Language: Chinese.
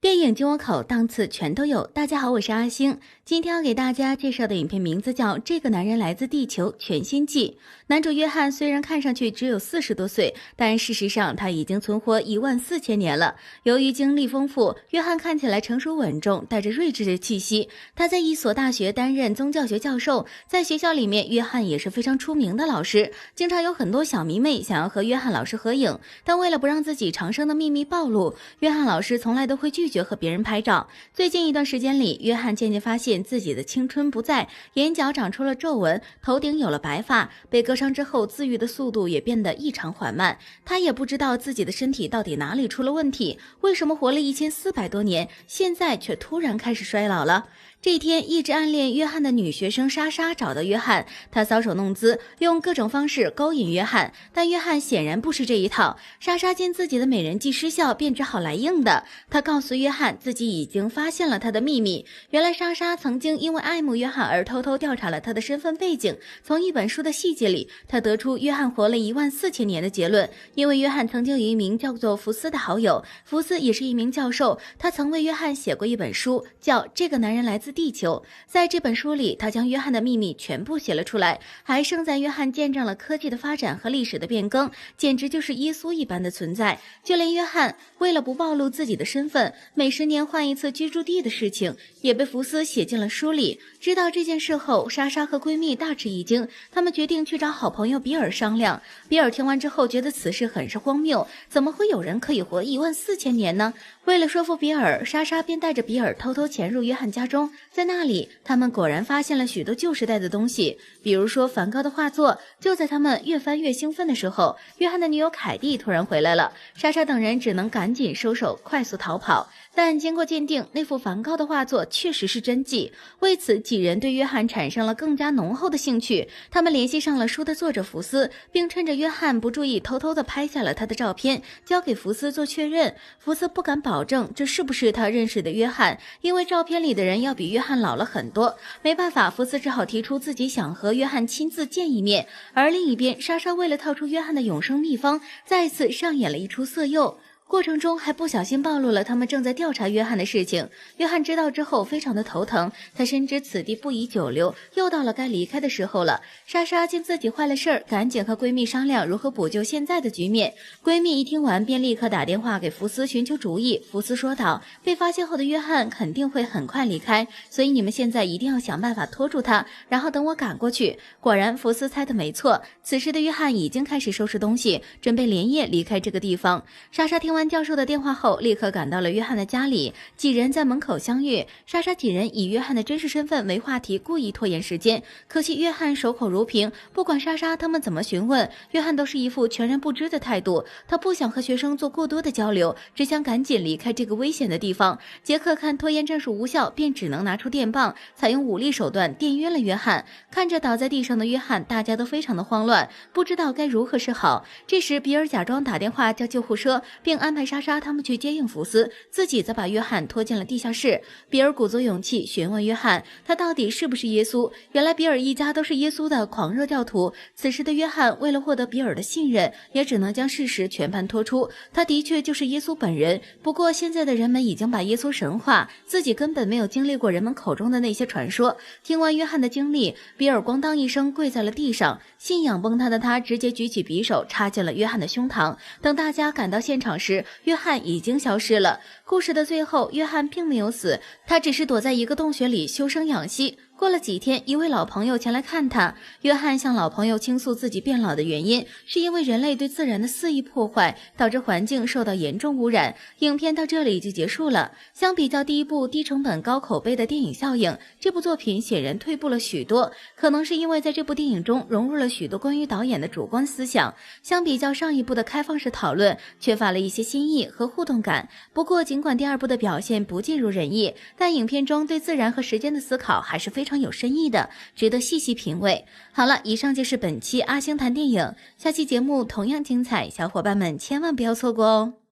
电影进我口，档次全都有。大家好，我是阿星，今天要给大家介绍的影片名字叫《这个男人来自地球》全新季。男主约翰虽然看上去只有40多岁，但事实上他已经存活14000年了。由于经历丰富，约翰看起来成熟稳重，带着睿智的气息。他在一所大学担任宗教学教授，在学校里面，约翰也是非常出名的老师，经常有很多小迷妹想要和约翰老师合影，但为了不让自己长生的秘密暴露，约翰老师从来都会拒绝和别人拍照。最近一段时间里，约翰渐渐发现自己的青春不在，眼角长出了皱纹，头顶有了白发，被割伤之后自愈的速度也变得异常缓慢。他也不知道自己的身体到底哪里出了问题，为什么活了1400多年，现在却突然开始衰老了。这一天，一直暗恋约翰的女学生莎莎找到约翰，她搔首弄姿，用各种方式勾引约翰，但约翰显然不吃这一套。莎莎见自己的美人计失效，便只好来硬的。她告诉约翰自己已经发现了他的秘密，原来莎莎曾经因为爱慕约翰而偷偷调查了他的身份背景。从一本书的细节里，他得出约翰活了14000年的结论。因为约翰曾经有一名叫做福斯的好友，福斯也是一名教授，他曾为约翰写过一本书，叫《这个男人来自地球》。在这本书里，他将约翰的秘密全部写了出来，还盛赞约翰见证了科技的发展和历史的变更，简直就是耶稣一般的存在。就连约翰为了不暴露自己的身份，每10年换一次居住地的事情也被福斯写进了书里。知道这件事后，莎莎和闺蜜大吃一惊，她们决定去找好朋友比尔商量。比尔听完之后觉得此事很是荒谬，怎么会有人可以活14000年呢？为了说服比尔，莎莎便带着比尔偷偷潜入约翰家中，在那里他们果然发现了许多旧时代的东西，比如说梵高的画作。就在他们越翻越兴奋的时候，约翰的女友凯蒂突然回来了，莎莎等人只能赶紧收手，快速逃跑。但经过鉴定，那幅梵高的画作确实是真迹。为此，几人对约翰产生了更加浓厚的兴趣。他们联系上了书的作者福斯，并趁着约翰不注意，偷偷地拍下了他的照片，交给福斯做确认。福斯不敢保证这是不是他认识的约翰，因为照片里的人要比约翰老了很多。没办法，福斯只好提出自己想和约翰亲自见一面。而另一边，莎莎为了套出约翰的永生秘方，再次上演了一出色诱。过程中还不小心暴露了他们正在调查约翰的事情。约翰知道之后非常的头疼，他深知此地不宜久留，又到了该离开的时候了。莎莎见自己坏了事儿，赶紧和闺蜜商量如何补救现在的局面。闺蜜一听完便立刻打电话给福斯寻求主意。福斯说道，被发现后的约翰肯定会很快离开，所以你们现在一定要想办法拖住他，然后等我赶过去。果然福斯猜的没错，此时的约翰已经开始收拾东西，准备连夜离开这个地方。莎莎听完教授的电话后，立刻赶到了约翰的家里，几人在门口相遇。莎莎几人以约翰的真实身份为话题，故意拖延时间。可惜约翰守口如瓶，不管莎莎他们怎么询问，约翰都是一副全然不知的态度。他不想和学生做过多的交流，只想赶紧离开这个危险的地方。杰克看拖延战术无效，便只能拿出电棒，采用武力手段电晕了约翰。看着倒在地上的约翰，大家都非常的慌乱，不知道该如何是好。这时比尔假装打电话叫救护车，并安排莎莎他们去接应福斯，自己则把约翰拖进了地下室。比尔鼓足勇气询问约翰，他到底是不是耶稣？原来比尔一家都是耶稣的狂热教徒。此时的约翰为了获得比尔的信任，也只能将事实全盘托出，他的确就是耶稣本人。不过现在的人们已经把耶稣神化，自己根本没有经历过人们口中的那些传说。听完约翰的经历，比尔咣当一声跪在了地上，信仰崩塌的他直接举起匕首插进了约翰的胸膛。等大家赶到现场时，约翰已经消失了。故事的最后，约翰并没有死，他只是躲在一个洞穴里休生养息。过了几天，一位老朋友前来看他，约翰向老朋友倾诉自己变老的原因，是因为人类对自然的肆意破坏，导致环境受到严重污染。影片到这里就结束了。相比较第一部低成本高口碑的电影效应，这部作品显然退步了许多，可能是因为在这部电影中融入了许多关于导演的主观思想，相比较上一部的开放式讨论，缺乏了一些新意和互动感。不过尽管第2部的表现不尽如人意，但影片中对自然和时间的思考还是非常有深意的，值得细细品味。好了，以上就是本期阿星谈电影，下期节目同样精彩，小伙伴们千万不要错过哦。